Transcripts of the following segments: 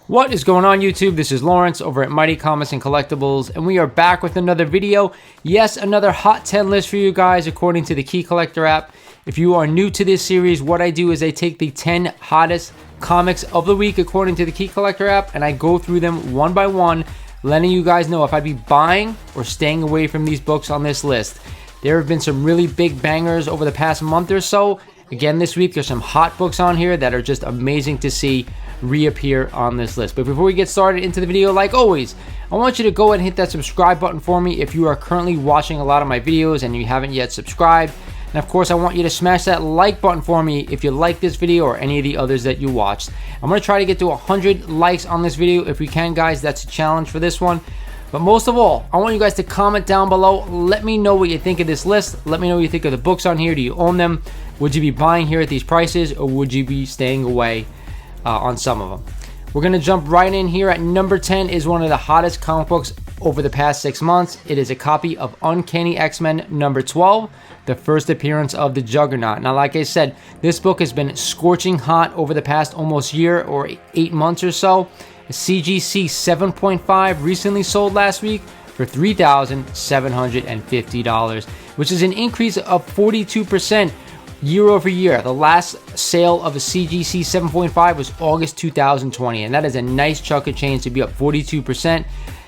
What is going on, YouTube? This is Lawrence over at Mighty Comics and Collectibles, and we are back with another video. Yes, another Hot 10 list for you guys according to the Key Collector app. If you are new to this series, what I do is I take the 10 hottest comics of the week according to the Key Collector app, and I go through them one by one, letting you guys know if I'd be buying or staying away from these books on this list. There have been some really big bangers over the past month or so. Again, this week, there's some hot books on here that are just amazing to see reappear on this list. But before we get started into the video, like always, I want you to go ahead and hit that subscribe button for me if you are currently watching a lot of my videos and you haven't yet subscribed. And of course, I want you to smash that like button for me if you like this video or any of the others that you watched. I'm going to try to get to 100 likes on this video if we can, guys. That's a challenge for this one. But most of all, I want you guys to comment down below. Let me know what you think of this list. Let me know what you think of the books on here. Do you own them? Would you be buying here at these prices, or would you be staying away on some of them? We're going to jump right in here. At number 10 is one of the hottest comic books over the past 6 months. It is a copy of Uncanny XMen number 12, the first appearance of the Juggernaut. Now, like I said, this book has been scorching hot over the past almost year or 8 months or so. A CGC 7.5 recently sold last week for $3,750, which is an increase of 42% year over year. The last sale of a CGC 7.5 was August 2020, and that is a nice chunk of change to be up 42%.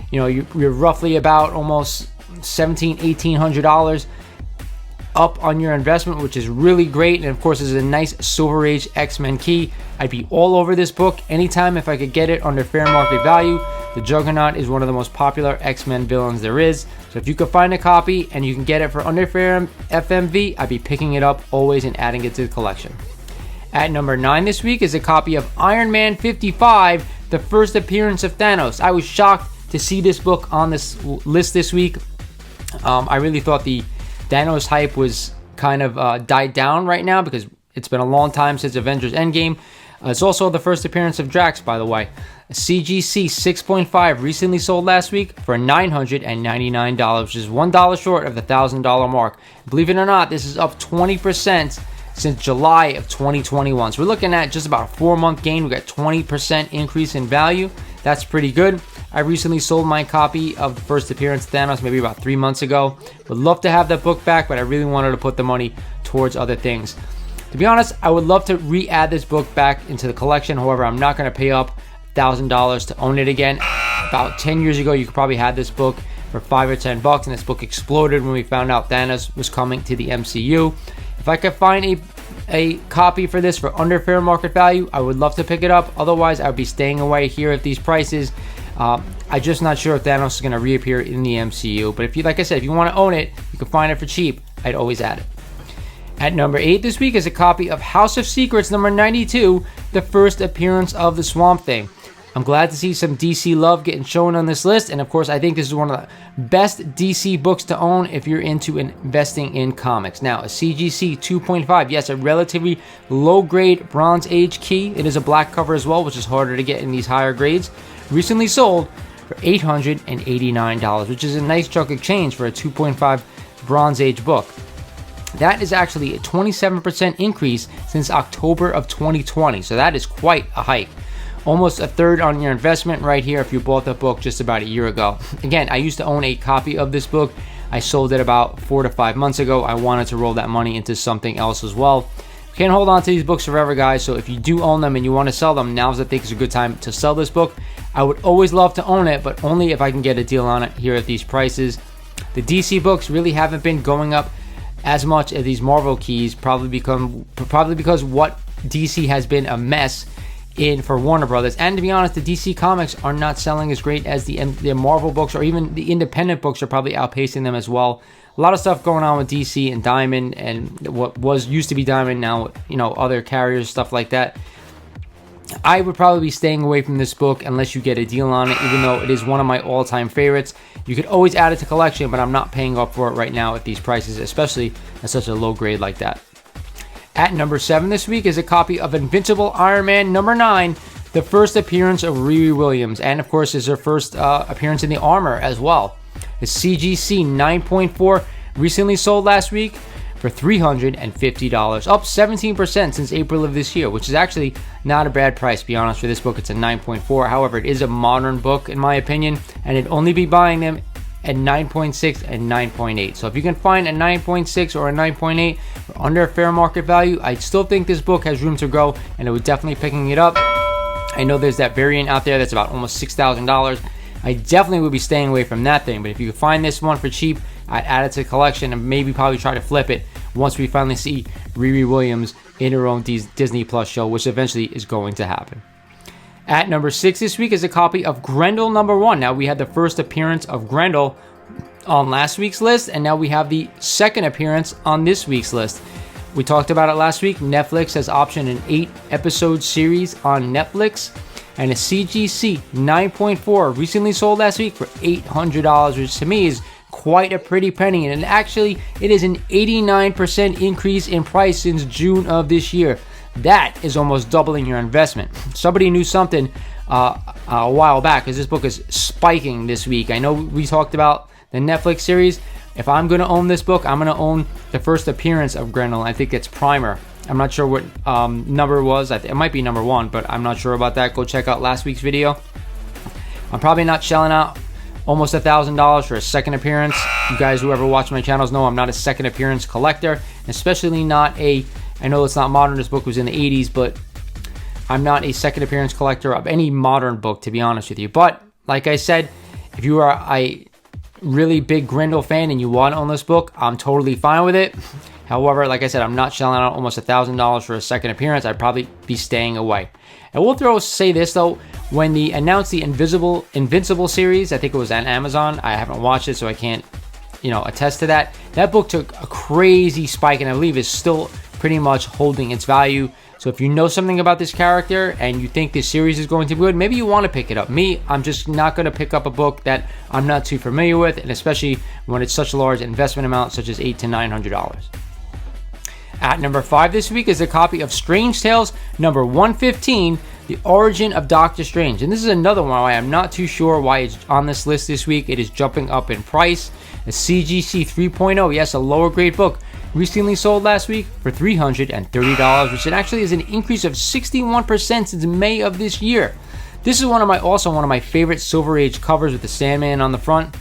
You know, you're roughly about almost $1,800 up on your investment, which is really great. And of course, this is a nice Silver Age X-Men key. I'd be all over this book anytime if I could get it under fair market value. The Juggernaut is one of the most popular X-Men villains there is. So if you could find a copy and you can get it for under fair FMV, I'd be picking it up always and adding it to the collection. At number 9 this week is a copy of Iron Man 55, the first appearance of Thanos. I was shocked to see this book on this list this week. I really thought the Thanos hype was kind of died down right now because it's been a long time since Avengers Endgame. It's also the first appearance of Drax, by the way. A CGC 6.5 recently sold last week for $999, which is $1 short of the $1,000 mark. Believe it or not, this is up 20% since July of 2021. So we're looking at just about a 4-month gain. We got 20% increase in value. That's pretty good. I recently sold my copy of the first appearance of Thanos maybe about 3 months ago. Would love to have that book back, but I really wanted to put the money towards other things. To be honest, I would love to re-add this book back into the collection. However, I'm not going to pay up $1,000 to own it again. About 10 years ago, you could probably have this book for $5 or $10, and this book exploded when we found out Thanos was coming to the MCU. If I could find a copy for this for under fair market value, I would love to pick it up. Otherwise, I would be staying away here at these prices. I'm just not sure if Thanos is going to reappear in the MCU. But if you, like I said, if you want to own it, you can find it for cheap. I'd always add it. At number 8 this week is a copy of House of Secrets number 92, the first appearance of the Swamp Thing. I'm glad to see some DC love getting shown on this list. And of course, I think this is one of the best DC books to own if you're into investing in comics. Now, a CGC 2.5, yes, a relatively low-grade Bronze Age key. It is a black cover as well, which is harder to get in these higher grades. Recently sold for $889, which is a nice chunk of change for a 2.5 Bronze Age book. That is actually a 27% increase since October of 2020, so that is quite a hike. Almost a third on your investment right here if you bought the book just about a year ago. Again, I used to own a copy of this book. I sold it about 4 to 5 months ago. I wanted to roll that money into something else as well. You can't hold on to these books forever, guys, so if you do own them and you want to sell them, now's I think is a good time to sell this book. I would always love to own it, but only if I can get a deal on it here at these prices. The DC books really haven't been going up as much as these Marvel keys, probably because what DC has been a mess in for Warner Brothers. And to be honest, the DC comics are not selling as great as the Marvel books, or even the independent books are probably outpacing them as well. A lot of stuff going on with DC and Diamond, and what used to be Diamond now, you know, other carriers, stuff like that. I would probably be staying away from this book unless you get a deal on it, even though it is one of my all-time favorites. You could always add it to collection, but I'm not paying up for it right now at these prices, especially at such a low grade like that. At number 7 this week is a copy of Invincible Iron Man number 9, the first appearance of Riri Williams, and of course is her first appearance in the armor as well. The CGC 9.4 recently sold last week for $350, up 17% since April of this year, which is actually not a bad price, to be honest. For this book, it's a 9.4. However, it is a modern book, in my opinion, and I'd only be buying them at 9.6 and 9.8. So if you can find a 9.6 or a 9.8 under fair market value, I still think this book has room to grow, and I would definitely picking it up. I know there's that variant out there that's about almost $6,000. I definitely would be staying away from that thing, but if you can find this one for cheap, I'd add it to the collection and maybe probably try to flip it once we finally see Riri Williams in her own Disney Plus show, which eventually is going to happen. At number 6 this week is a copy of Grendel #1. Now, we had the first appearance of Grendel on last week's list, and now we have the second appearance on this week's list. We talked about it last week. Netflix has optioned an 8-episode series on Netflix, and a CGC 9.4 recently sold last week for $800, which to me is quite a pretty penny, and actually it is an 89% increase in price since June of this year. That is almost doubling your investment. Somebody knew something a while back, because this book is spiking this week. I know we talked about the Netflix series. If I'm going to own this book, I'm going to own the first appearance of Grendel. I think it's Primer. I'm not sure what number it was. It might be #1, but I'm not sure about that. Go check out last week's video. I'm probably not shelling out almost $1,000 for a second appearance. You guys who ever watch my channels know I'm not a second appearance collector, especially not a, I know it's not modern, this book was in the 80s, but I'm not a second appearance collector of any modern book, to be honest with you. But like I said, if you are a really big Grendel fan and you want to own this book, I'm totally fine with it. However, like I said, I'm not shelling out almost $1,000 for a second appearance. I'd probably be staying away. I will say this though, when they announced the Invincible series, I think it was on Amazon. I haven't watched it, so I can't, attest to that. That book took a crazy spike, and I believe is still pretty much holding its value. So if you know something about this character and you think this series is going to be good, maybe you want to pick it up. Me, I'm just not going to pick up a book that I'm not too familiar with, and especially when it's such a large investment amount, such as $800 to $900. At number 5 this week is a copy of Strange Tales #115, The Origin of Doctor Strange. And this is another one why I'm not too sure why it's on this list this week. It is jumping up in price. A CGC 3.0, yes, a lower grade book, recently sold last week for $330, which actually is an increase of 61% since May of this year. This is also one of my favorite Silver Age covers with the Sandman on the front.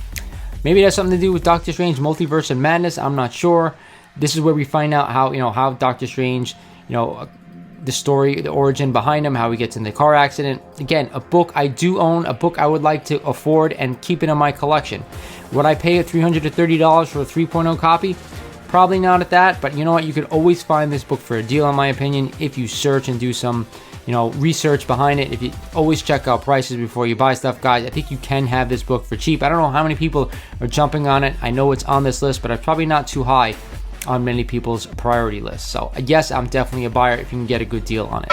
Maybe it has something to do with Doctor Strange Multiverse of Madness, I'm not sure. This is where we find out how Doctor Strange, the story, the origin behind him, how he gets in the car accident. Again, a book I do own, a book I would like to afford and keep it in my collection. Would I pay $300 to $30 for a 3.0 copy? Probably not at that, but you know what? You could always find this book for a deal, in my opinion, if you search and do some, research behind it. If you always check out prices before you buy stuff, guys, I think you can have this book for cheap. I don't know how many people are jumping on it. I know it's on this list, but it's probably not too high on many people's priority list. So yes, I'm definitely a buyer if you can get a good deal on it.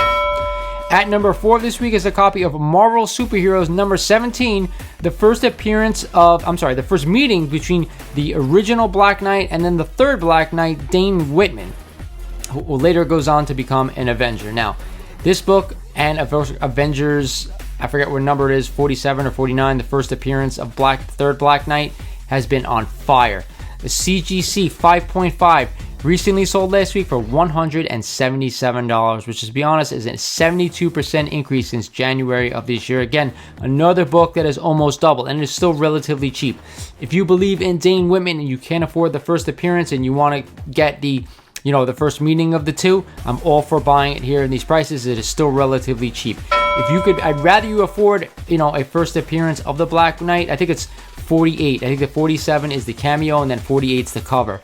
At number 4 this week is a copy of Marvel Superheroes #17, the first meeting between the original Black Knight and then the third Black Knight, Dane Whitman, who later goes on to become an Avenger. Now, this book and Avengers, I forget what number it is, 47 or 49, the first appearance of third Black Knight, has been on fire. The CGC 5.5 recently sold last week for $177, which, to be honest, is a 72% increase since January of this year. Again, another book that is almost double, and it's still relatively cheap. If you believe in Dane Whitman and you can't afford the first appearance and you want to get the first meeting of the two, I'm all for buying it here in these prices. It is still relatively cheap. I'd rather you afford, a first appearance of the Black Knight. I think it's 48. I think the 47 is the cameo, and then 48 is the cover.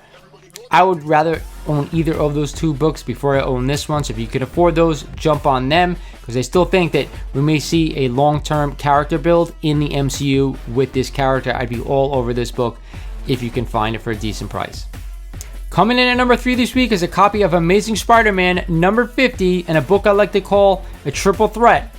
I would rather own either of those two books before I own this one. So if you can afford those, jump on them, because I still think that we may see a long-term character build in the MCU with this character. I'd be all over this book if you can find it for a decent price. Coming in at number 3 this week is a copy of Amazing Spider-Man #50, and a book I like to call a triple threat.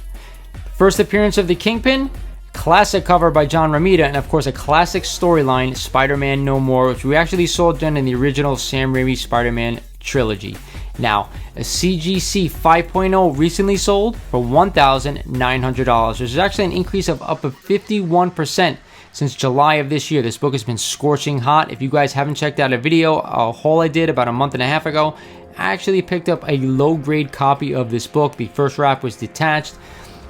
First appearance of the Kingpin, classic cover by John Romita, and of course a classic storyline, Spider-Man No More, which we actually saw done in the original Sam Raimi Spider-Man trilogy. Now, a CGC 5.0 recently sold for $1,900, which is actually an increase of up to 51% since July of this year. This book has been scorching hot. If you guys haven't checked out a haul I did about a month and a half ago, I actually picked up a low-grade copy of this book. The first wrap was detached.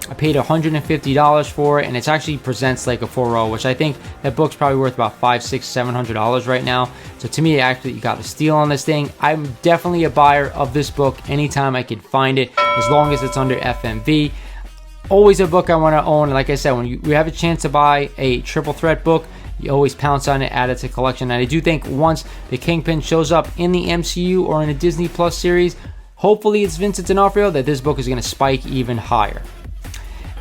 I paid $150 for it, and it actually presents like a 4.0, which I think that book's probably worth about $500, $600, $700 right now. So to me, actually, you got a steal on this thing. I'm definitely a buyer of this book anytime I can find it, as long as it's under FMV. Always a book I want to own. And like I said, when you have a chance to buy a triple threat book, you always pounce on it, add it to collection. And I do think once the Kingpin shows up in the MCU or in a Disney Plus series, hopefully it's Vincent D'Onofrio, that this book is going to spike even higher.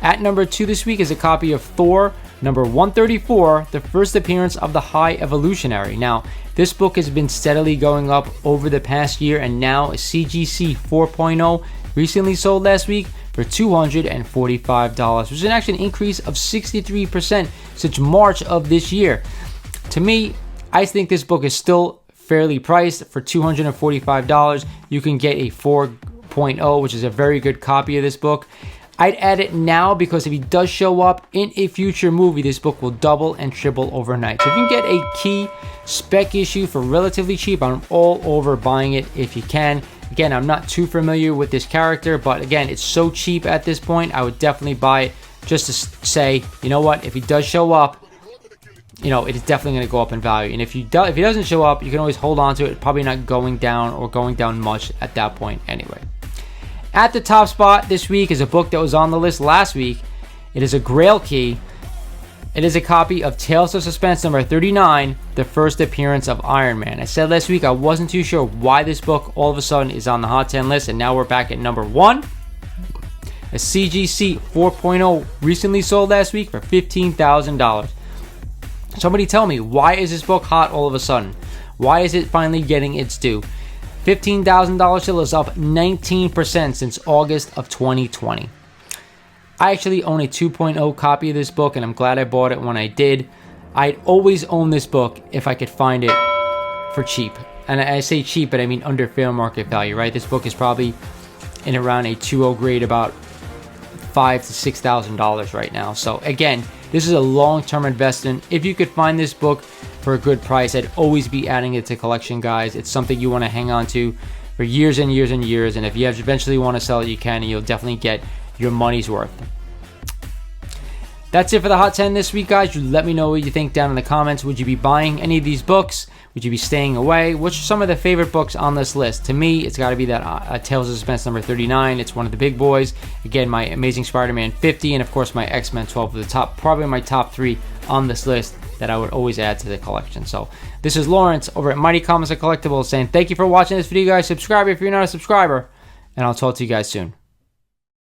At number 2 this week is a copy of Thor, number 134, the first appearance of the High Evolutionary. Now, this book has been steadily going up over the past year, and now a CGC 4.0 recently sold last week for $245, which is actually an increase of 63% since March of this year. To me, I think this book is still fairly priced. For $245, you can get a 4.0, which is a very good copy of this book. I'd add it now because if he does show up in a future movie, this book will double and triple overnight. So if you can get a key spec issue for relatively cheap, I'm all over buying it if you can. Again, I'm not too familiar with this character, but again, it's so cheap at this point, I would definitely buy it just to say, you know what, if he does show up, you know, it is definitely going to go up in value. And if he doesn't show up, you can always hold on to it, probably not going down or going down much at that point anyway. At the top spot this week is a book that was on the list last week. It is a Grail Key. It is a copy of Tales of Suspense number 39, the first appearance of Iron Man. I said last week I wasn't too sure why this book all of a sudden is on the Hot 10 list, and now we're back at number 1. A CGC 4.0 recently sold last week for $15,000. Somebody tell me, why is this book hot all of a sudden? Why is it finally getting its due? $15,000 still is up 19% since August of 2020. I actually own a 2.0 copy of this book, and I'm glad I bought it when I did. I'd always own this book if I could find it for cheap. And I say cheap, but I mean under fair market value, right? This book is probably in around a 2.0 grade, about $5,000 to $6,000 right now. So again, this is a long-term investment. If you could find this book for a good price, I'd always be adding it to collection, guys. It's something you want to hang on to for years and years and years. And if you eventually want to sell it, you can, and you'll definitely get your money's worth. That's it for the Hot 10 this week, guys. Let me know what you think down in the comments. Would you be buying any of these books? Would you be staying away? Which are some of the favorite books on this list? To me, it's got to be that Tales of Suspense number 39. It's one of the big boys. Again, my Amazing Spider-Man 50, and of course my X-Men 12 are the top, probably my top 3 on this list that I would always add to the collection. So this is Lawrence over at Mighty Comics and Collectibles saying thank you for watching this video, guys. Subscribe if you're not a subscriber, and I'll talk to you guys soon.